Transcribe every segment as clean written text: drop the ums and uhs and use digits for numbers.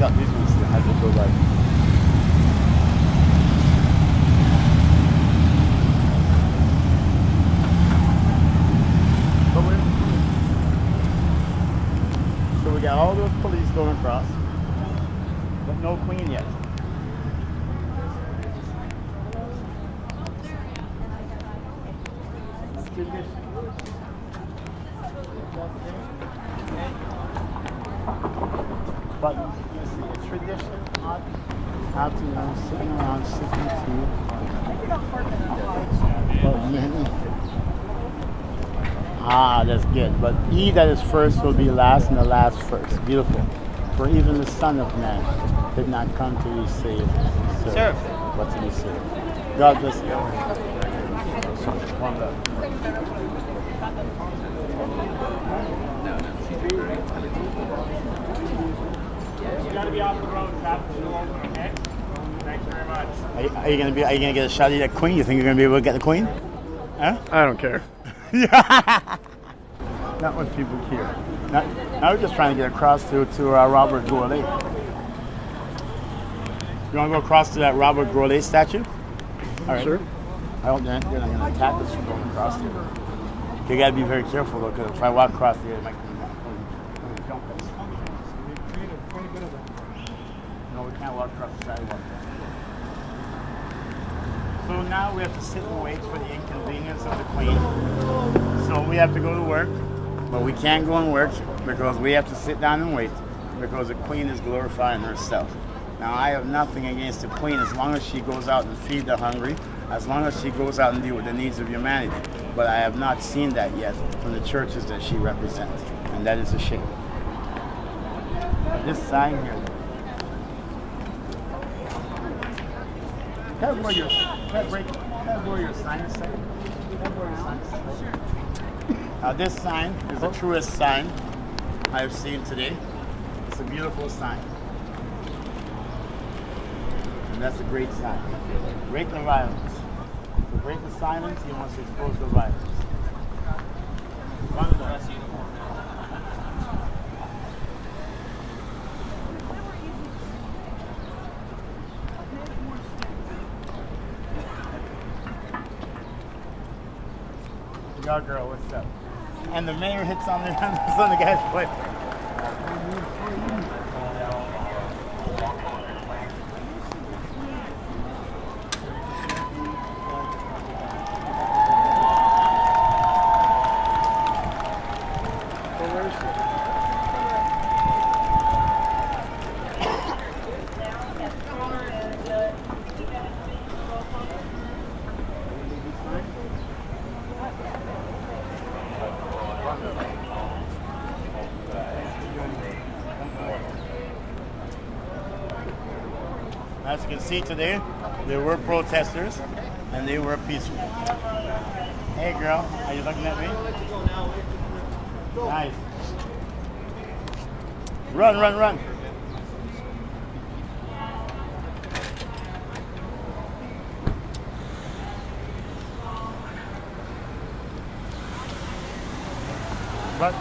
got these ones that have to go like. So we got all those police going across, but no queen yet. But you see, a tradition afternoon sitting around sipping tea. Ah, that's good. But he that is first will be last, and the last first. Beautiful. For even the Son of Man did not come to be saved, Sir, but to be saved. God bless you. One love. you got to be off the road, Cap. Okay? Thanks very much. Are you gonna get a shot at that queen? You think you're gonna be able to get the queen? Huh? I don't care. Not much people care. Now we're just trying to get across to Robert Gourlay. You want to go across to that Robert Gourlay statue? All right. Sure. I hope they're not going to attack us from going across there. You got to be very careful though, because if I walk across there, it might jump us. No, we can't walk across the sidewalk. So now we have to sit and wait for the inconvenience of the queen. So we have to go to work, but we can't go and work because we have to sit down and wait because the queen is glorifying herself. Now I have nothing against the queen as long as she goes out and feed the hungry, as long as she goes out and deal with the needs of humanity. But I have not seen that yet from the churches that she represents, and that is a shame. This sign here. Can I borrow your sign say? Now this sign is the truest sign I have seen today. It's a beautiful sign. And that's a great sign. Break the violence. To break the silence, you must expose the violence. Wonderful. Your girl, what's up? And the mayor hits on the guy's foot. As you can see today, there were protesters and they were peaceful. Hey girl, are you looking at me? Nice. Run, run, run. But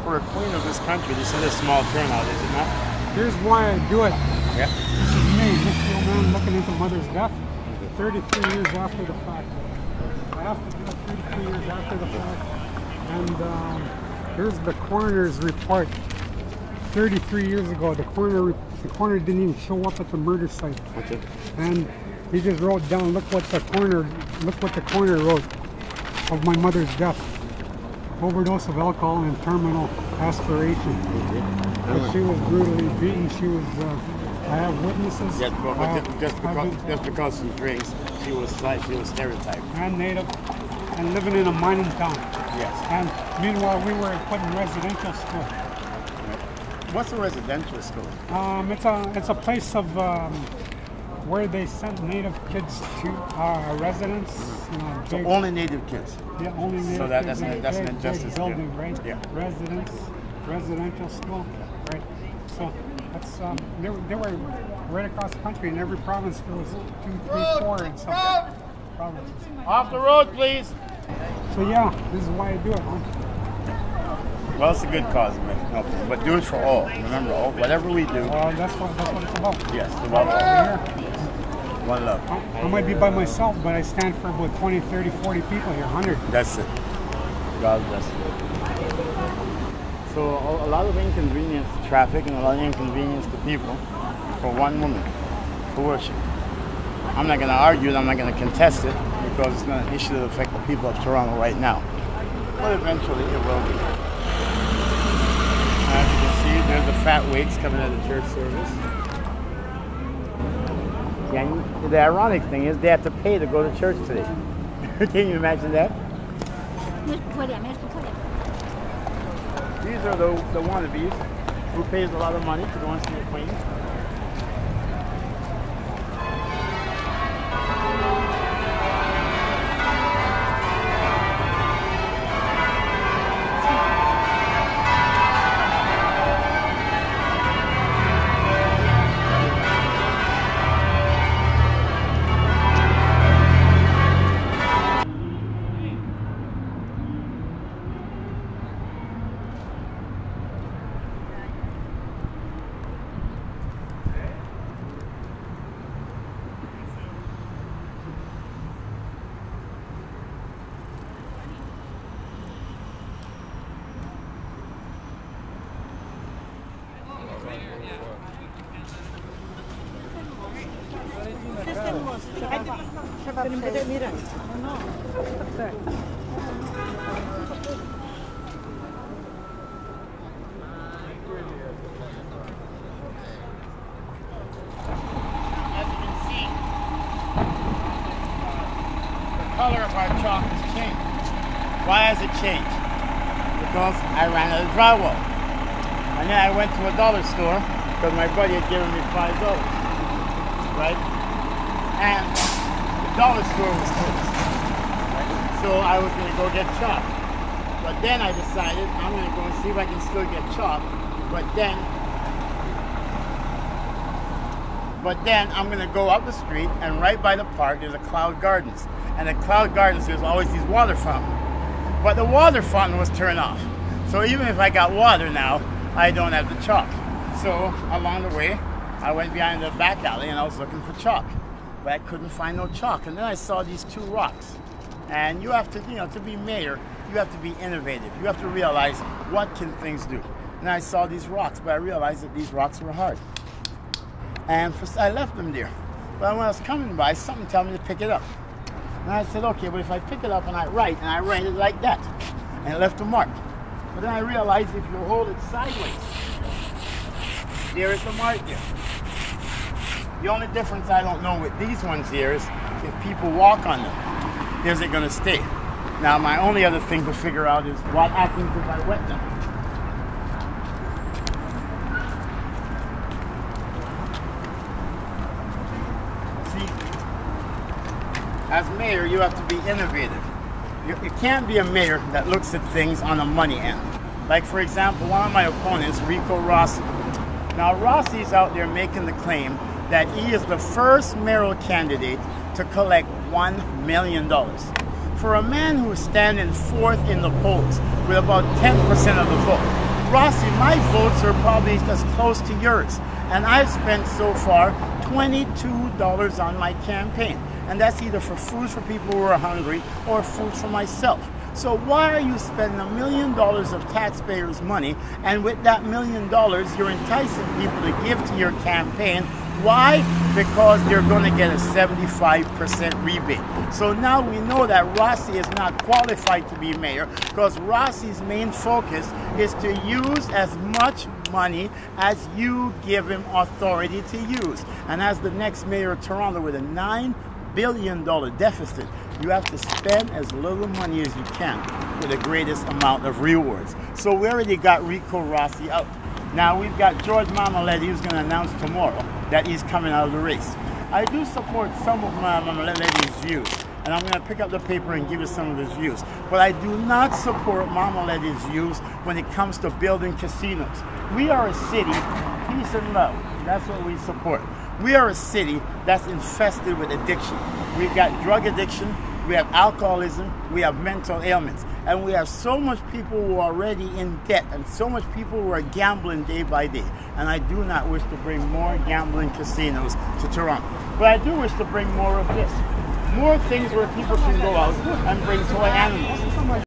for a queen of this country, this is a small turnout, is it not? Here's why I do it. Yeah. This is me, this young man looking into mother's death 33 years after the fact. I have to do it 33 years after the fact. And here's the coroner's report. 33 years ago, the coroner didn't even show up at the murder site. Okay. And he just wrote down, look what the coroner wrote of my mother's death. Overdose of alcohol and terminal aspiration. But she was brutally beaten. She was. I have witnesses. Yes, but just because she drinks, she was stereotyped. And native, and living in a mining town. Yes. And meanwhile, we were put in residential school. What's a residential school? It's a place of where they sent native kids to residents. So only native kids. Yeah, only native so kids. that's an injustice. Building, right? Yeah. Residential school, right? So that's they were right across the country. In every province there was 2, 3, 4 in some provinces. Off the road, please. So yeah, this is why I do it. Huh? Well, it's a good cause, man. No, but do it for all. Remember, whatever we do. Well, that's what it's about. Yes, about all. Here. One love. I might be by myself, but I stand for about 20, 30, 40 people here, 100. That's it. God bless you. So a lot of inconvenience to traffic and a lot of inconvenience to people for one woman to worship. I'm not going to argue and I'm not going to contest it because it's not an issue that affects the people of Toronto right now. But eventually it will be. As you can see, there's the fat wigs coming out of the church service. And the ironic thing is they have to pay to go to church today. Can you imagine that? These are the wannabes who pays a lot of money to go and see the Queen. Color of our chalk has changed. Why has it changed? Because I ran out of drywall. And then I went to a dollar store because my buddy had given me $5, right? And the dollar store was closed. Right? So I was going to go get chalk. But then I decided I'm going to go and see if I can still get chalk. But then I'm going to go up the street, and right by the park there's a Cloud Gardens. And at Cloud Gardens there's always these water fountains. But the water fountain was turned off. So even if I got water now, I don't have the chalk. So along the way, I went behind the back alley and I was looking for chalk. But I couldn't find no chalk. And then I saw these two rocks. And you have to, to be mayor, you have to be innovative. You have to realize what can things do. And I saw these rocks, but I realized that these rocks were hard. And I left them there. But when I was coming by, something told me to pick it up. And I said, okay, but if I pick it up and I write it like that, and it left a mark. But then I realized if you hold it sideways, there is a mark there. The only difference I don't know with these ones here is if people walk on them, is it going to stay? Now, my only other thing to figure out is what happens if I wet them. As mayor, you have to be innovative. You can't be a mayor that looks at things on the money end. Like, for example, one of my opponents, Rico Rossi. Now, Rossi's out there making the claim that he is the first mayoral candidate to collect $1 million. For a man who is standing fourth in the polls with about 10% of the vote, Rossi, my votes are probably as close to yours. And I've spent so far $22 on my campaign. And that's either for food for people who are hungry or food for myself. So why are you spending $1 million of taxpayers' money, and with that $1 million you're enticing people to give to your campaign? Why? Because they're going to get a 75% rebate. So now we know that Rossi is not qualified to be mayor because Rossi's main focus is to use as much money as you give him authority to use. And as the next mayor of Toronto with a $9 billion deficit, you have to spend as little money as you can for the greatest amount of rewards. So we already got Rico Rossi out. Now we've got George Mamaletti, who's going to announce tomorrow that he's coming out of the race. I do support some of Mamaletti's views, and I'm going to pick up the paper and give you some of his views. But I do not support Mamaletti's views when it comes to building casinos. We are a city, peace and love. That's what we support. We are a city that's infested with addiction. We've got drug addiction, we have alcoholism, we have mental ailments, and we have so much people who are already in debt and so much people who are gambling day by day. And I do not wish to bring more gambling casinos to Toronto. But I do wish to bring more of this. More things where people can go out and bring toy animals.